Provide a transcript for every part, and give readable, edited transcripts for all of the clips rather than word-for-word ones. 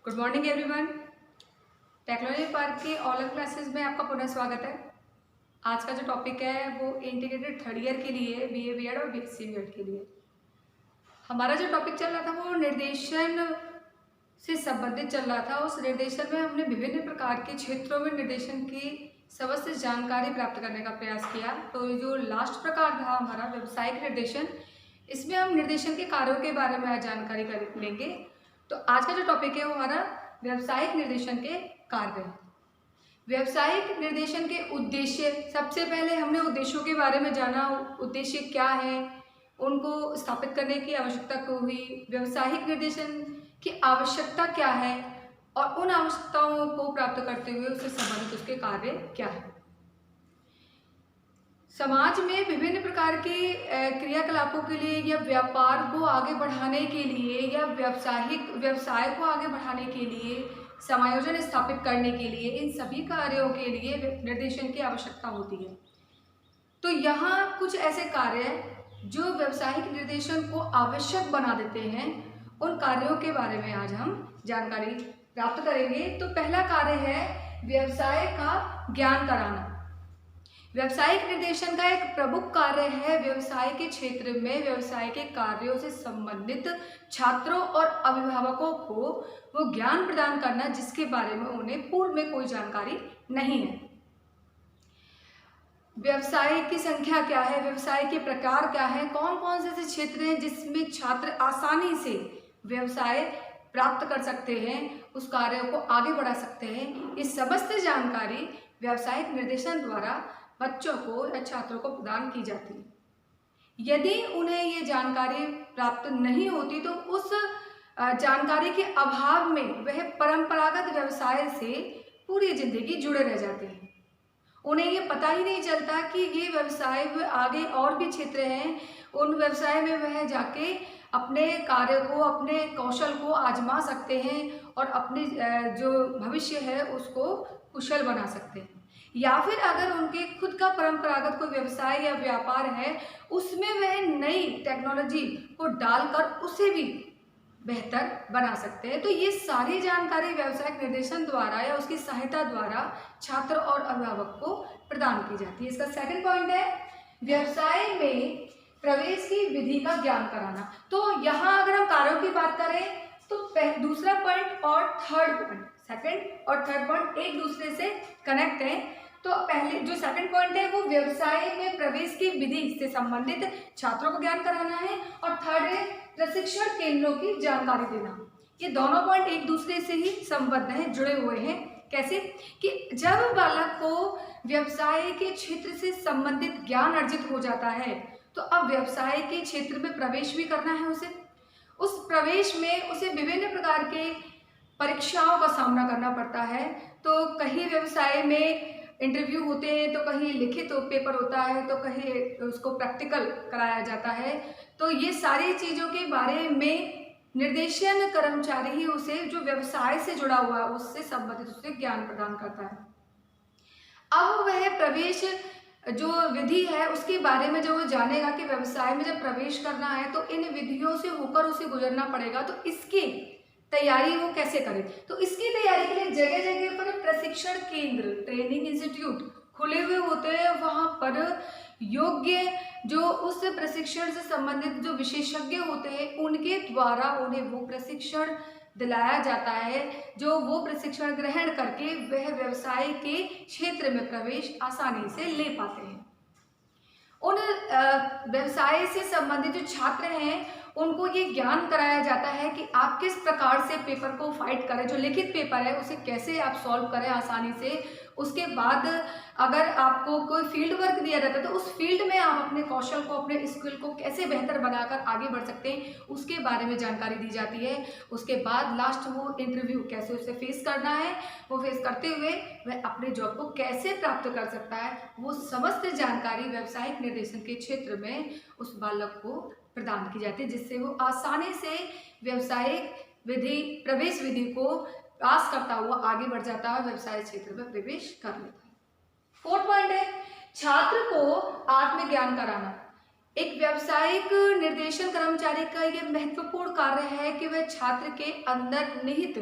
Good morning everyone. Technology park की online classes में आपका पुनः स्वागत है। आज का जो टॉपिक है वो इंटीग्रेटेड थर्ड ईयर के लिए बीए बीएड और बीएससी बीएड के लिए हमारा जो टॉपिक चल रहा था वो निर्देशन से संबंधित चल रहा था। उस निर्देशन में हमने विभिन्न प्रकार के क्षेत्रों में निर्देशन की समस्त जानकारी प्राप्त करने का प्रयास किया। तो जो लास्ट प्रकार था हमारा व्यावसायिक निर्देशन, इसमें हम निर्देशन के कार्यों के बारे में आज जानकारी लेंगे। तो आज का जो टॉपिक है वो हमारा व्यावसायिक निर्देशन के कार्य है। व्यावसायिक निर्देशन के उद्देश्य, सबसे पहले हमने उद्देश्यों के बारे में जाना। उद्देश्य क्या है, उनको स्थापित करने की आवश्यकता क्यों हुई, व्यावसायिक निर्देशन की आवश्यकता क्या है और उन आवश्यकताओं को प्राप्त करते हुए उससे संबंधित उसके कार्य क्या है। समाज में विभिन्न प्रकार के क्रियाकलापों के लिए या व्यापार को आगे बढ़ाने के लिए या व्यवसाय को आगे बढ़ाने के लिए, समायोजन स्थापित करने के लिए, इन सभी कार्यों के लिए निर्देशन की आवश्यकता होती है। तो यहाँ कुछ ऐसे कार्य जो व्यावसायिक निर्देशन को आवश्यक बना देते हैं, उन कार्यों के बारे में आज हम जानकारी प्राप्त करेंगे। तो पहला कार्य है व्यवसाय का ज्ञान कराना। व्यावसायिक निर्देशन का एक प्रमुख कार्य है व्यवसाय के क्षेत्र में व्यवसाय के कार्यों से संबंधित छात्रों और अभिभावकों को वो ज्ञान प्रदान करना जिसके बारे में उन्हें पूर्व में कोई जानकारी नहीं है। व्यवसाय की संख्या क्या है, व्यवसाय के प्रकार क्या है, कौन कौन से ऐसे क्षेत्र हैं जिसमें छात्र आसानी से व्यवसाय प्राप्त कर सकते हैं, उस कार्य को आगे बढ़ा सकते हैं, ये समस्त जानकारी व्यावसायिक निर्देशन द्वारा बच्चों को या छात्रों को प्रदान की जाती है। यदि उन्हें ये जानकारी प्राप्त नहीं होती तो उस जानकारी के अभाव में वह परंपरागत व्यवसाय से पूरी जिंदगी जुड़े रह जाते हैं। उन्हें ये पता ही नहीं चलता कि ये व्यवसाय आगे और भी क्षेत्र हैं, उन व्यवसाय में वह जाके अपने कार्य को, अपने कौशल को आजमा सकते हैं और अपने जो भविष्य है उसको कुशल बना सकते हैं। या फिर अगर उनके खुद का परंपरागत कोई व्यवसाय या व्यापार है, उसमें वह नई टेक्नोलॉजी को डालकर उसे भी बेहतर बना सकते हैं। तो ये सारी जानकारी व्यावसायिक निर्देशन द्वारा या उसकी सहायता द्वारा छात्र और अभिभावक को प्रदान की जाती है। इसका सेकंड पॉइंट है व्यवसाय में प्रवेश की विधि का ज्ञान कराना। तो यहाँ अगर हम कार्यों की बात करें तो दूसरा पॉइंट और थर्ड पॉइंट, सेकंड और थर्ड पॉइंट एक दूसरे से कनेक्ट है। तो पहले जो सेकंड पॉइंट है वो व्यवसाय में प्रवेश की विधि से संबंधित छात्रों को ज्ञान कराना है और थर्ड है प्रशिक्षण केंद्रों की जानकारी देना। ये दोनों पॉइंट एक दूसरे से ही संबद्ध हैं, जुड़े हुए हैं। कैसे कि जब बालक को व्यवसाय के क्षेत्र से संबंधित ज्ञान अर्जित हो जाता है तो अब व्यवसाय के क्षेत्र में प्रवेश भी करना है उसे। उस प्रवेश में उसे विभिन्न प्रकार के परीक्षाओं का सामना करना पड़ता है। तो कहीं व्यवसाय में इंटरव्यू होते हैं, तो कहीं लिखित पेपर होता है, तो कहीं उसको प्रैक्टिकल कराया जाता है। तो ये सारी चीज़ों के बारे में निर्देशन कर्मचारी ही उसे, जो व्यवसाय से जुड़ा हुआ है, उससे संबंधित उसे ज्ञान प्रदान करता है। अब वह प्रवेश जो विधि है उसके बारे में जब वो जानेगा कि व्यवसाय में जब प्रवेश करना है तो इन विधियों से होकर उसे गुजरना पड़ेगा, तो इसकी तैयारी वो कैसे करे। तो इसकी तैयारी के लिए जगह जगह पर प्रशिक्षण केंद्र, ट्रेनिंग इंस्टीट्यूट खुले हुए होते हैं। वहाँ पर योग्य जो उस प्रशिक्षण से संबंधित जो विशेषज्ञ होते हैं उनके द्वारा उन्हें वो प्रशिक्षण दिलाया जाता है, जो वो प्रशिक्षण ग्रहण करके वह व्यवसाय के क्षेत्र में प्रवेश आसानी से ले पाते हैं। उन व्यवसाय से संबंधित जो छात्र हैं उनको ये ज्ञान कराया जाता है कि आप किस प्रकार से पेपर को फाइट करें, जो लिखित पेपर है उसे कैसे आप सॉल्व करें आसानी से। उसके बाद अगर आपको कोई फील्ड वर्क दिया जाता है तो उस फील्ड में आप अपने कौशल को, अपने स्किल को कैसे बेहतर बनाकर आगे बढ़ सकते हैं, उसके बारे में जानकारी दी जाती है। उसके बाद लास्ट वो इंटरव्यू कैसे उसे फेस करना है, वो फेस करते हुए वह अपने जॉब को कैसे प्राप्त कर सकता है, वो समस्त जानकारी व्यावसायिक निर्देशन के क्षेत्र में उस बालक को प्रदान की जाती है, जिससे वो आसानी से व्यवसायिक विधि, प्रवेश विधि को पास करता हुआ आगे बढ़ जाता है, व्यवसाय क्षेत्र में प्रवेश कर लेता है। फोर्थ पॉइंट है छात्र को आत्मज्ञान कराना। एक व्यावसायिक निर्देशन कर्मचारी का यह महत्वपूर्ण कार्य है कि वह छात्र के अंदर निहित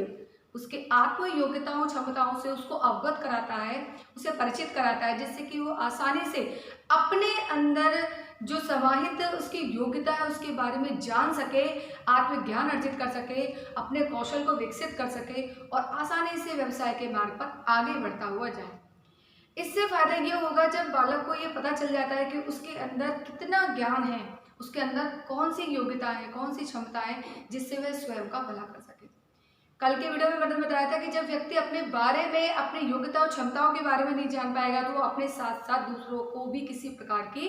उसके आत्म योग्यताओं क्षमताओं से उसको अवगत कराता है, उसे परिचित कराता है, जिससे कि वो आसानी से अपने अंदर जो समाहित उसकी योग्यता है उसके बारे में जान सके, आत्मज्ञान अर्जित कर सके, अपने कौशल को विकसित कर सके और आसानी से व्यवसाय के मार्ग पर आगे बढ़ता हुआ जाए। इससे फायदा ये होगा जब बालक को ये पता चल जाता है कि उसके अंदर कितना ज्ञान है, उसके अंदर कौन सी योग्यता है, कौन सी क्षमता है, जिससे वह स्वयं का भला कर सके। कल के वीडियो में मैंने बताया था कि जब व्यक्ति अपने बारे में, अपनी योग्यता और क्षमताओं के बारे में नहीं जान पाएगा तो वो अपने साथ साथ दूसरों को भी किसी प्रकार की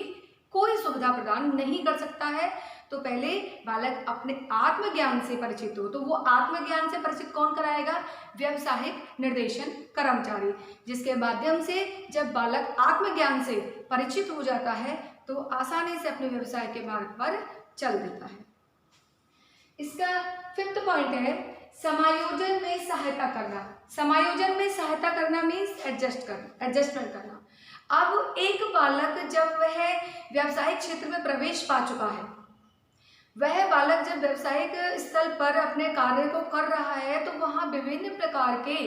कोई सुविधा प्रदान नहीं कर सकता है। तो पहले बालक अपने आत्मज्ञान से परिचित हो। तो वो आत्मज्ञान से परिचित कौन कराएगा? व्यावसायिक निर्देशन कर्मचारी, जिसके माध्यम से जब बालक आत्मज्ञान से परिचित हो जाता है तो आसानी से अपने व्यवसाय के मार्ग पर चल देता है। इसका 5th पॉइंट है समायोजन में सहायता करना। समायोजन में सहायता करना मीन्स एडजस्टमेंट करना। अब एक बालक जब वह व्यावसायिक क्षेत्र में प्रवेश पा चुका है, वह बालक जब व्यावसायिक स्थल पर अपने कार्य को कर रहा है तो वहाँ विभिन्न प्रकार के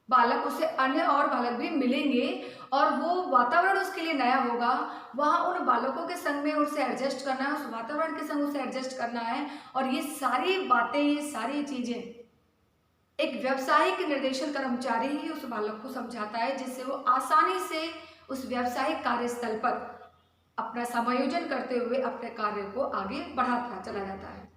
बालक, उसे अन्य और बालक भी मिलेंगे और वो वातावरण उसके लिए नया होगा। वहाँ उन बालकों के संग में उसे एडजस्ट करना है, उस वातावरण के संग उसे एडजस्ट करना है और ये सारी बातें, ये सारी चीज़ें एक व्यावसायिक निर्देशन कर्मचारी ही उस बालक को समझाता है, जिससे वो आसानी से उस व्यावसायिक कार्यस्थल पर अपना समायोजन करते हुए अपने कार्य को आगे बढ़ाता चला जाता है।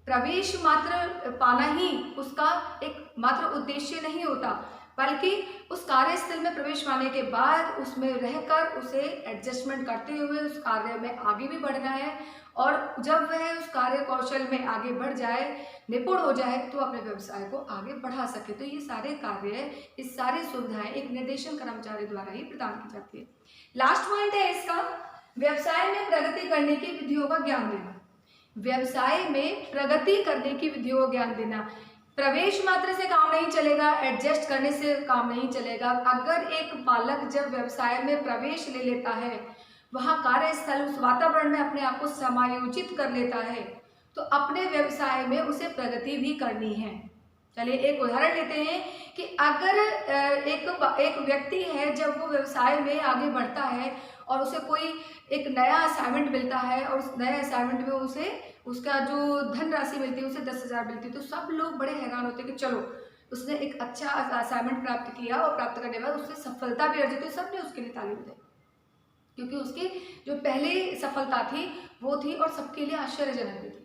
प्रवेश मात्र पाना ही उसका एक मात्र उद्देश्य नहीं होता, बल्कि उस कार्यस्थल में प्रवेश पाने के बाद उसमें रहकर उसे एडजस्टमेंट करते हुए उस कार्य में आगे भी बढ़ना है और जब वह उस कार्य कौशल में आगे बढ़ जाए, निपुण हो जाए तो अपने व्यवसाय को आगे बढ़ा सके। तो ये सारे कार्य, ये सारी सुविधाएं एक निर्देशन कर्मचारी द्वारा ही प्रदान की जाती है। लास्ट पॉइंट है इसका, व्यवसाय में प्रगति करने की विधियों का ज्ञान देना। व्यवसाय में प्रगति करने की विधियों का ज्ञान देना। प्रवेश मात्र से काम नहीं चलेगा, एडजस्ट करने से काम नहीं चलेगा। अगर एक बालक जब व्यवसाय में प्रवेश ले लेता है, वहाँ कार्यस्थल, उस वातावरण में अपने आप को समायोजित कर लेता है, तो अपने व्यवसाय में उसे प्रगति भी करनी है। चलिए एक उदाहरण लेते हैं कि अगर एक व्यक्ति है, जब वो व्यवसाय में आगे बढ़ता है और उसे कोई एक नया असाइनमेंट मिलता है और उस नए असाइनमेंट में उसे उसका जो धनराशि मिलती है उसे 10,000 मिलती है, तो सब लोग बड़े हैरान होते हैं कि चलो उसने एक अच्छा असाइनमेंट प्राप्त किया और प्राप्त करने के बाद उससे सफलता भी अर्जित हुई। सबने उसके लिए ताली बजाई, क्योंकि उसकी जो पहली सफलता थी वो थी और सबके लिए आश्चर्यजनक भी थी।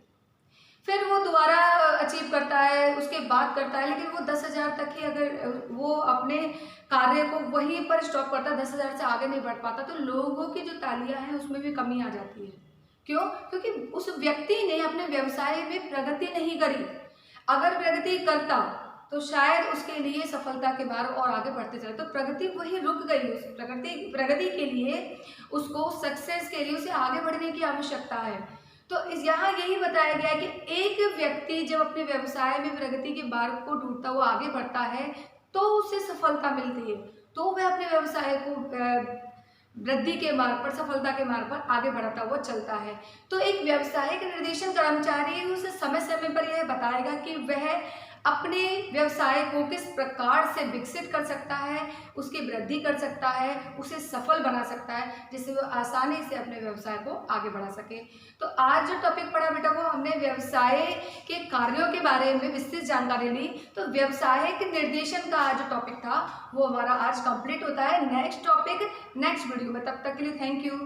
फिर वो दोबारा अचीव करता है, उसके बाद करता है, लेकिन वो 10,000 तक ही अगर वो अपने कार्य को वहीं पर स्टॉप करता है, 10,000 से आगे नहीं बढ़ पाता, तो लोगों की जो तालियां हैं उसमें भी कमी आ जाती है। क्यों? क्योंकि उस व्यक्ति ने अपने व्यवसाय में प्रगति नहीं करी। अगर प्रगति करता तो शायद उसके लिए सफलता के मार्ग और आगे बढ़ते चले, तो प्रगति वही रुक गई। उस प्रगति के लिए उसको, सक्सेस के लिए उसे आगे बढ़ने की आवश्यकता है। तो यहाँ यही बताया गया है कि एक व्यक्ति जब अपने व्यवसाय में प्रगति के मार्ग को ढूंढता हुआ आगे बढ़ता है तो उसे सफलता मिलती है, तो वह अपने व्यवसाय को वृद्धि के मार्ग पर, सफलता के मार्ग पर आगे बढ़ता हुआ चलता है। तो एक व्यावसायिक निर्देशन कर्मचारी उसे समय समय पर यह बताएगा कि वह अपने व्यवसाय को किस प्रकार से विकसित कर सकता है, उसकी वृद्धि कर सकता है, उसे सफल बना सकता है, जिससे वो आसानी से अपने व्यवसाय को आगे बढ़ा सके। तो आज जो टॉपिक पढ़ा बेटा, वो हमने व्यवसाय के कार्यों के बारे में विस्तृत जानकारी ली। तो व्यवसाय के निर्देशन का आज जो टॉपिक था वो हमारा आज कंप्लीट होता है। नेक्स्ट टॉपिक नेक्स्ट वीडियो में, तब तक के लिए थैंक यू।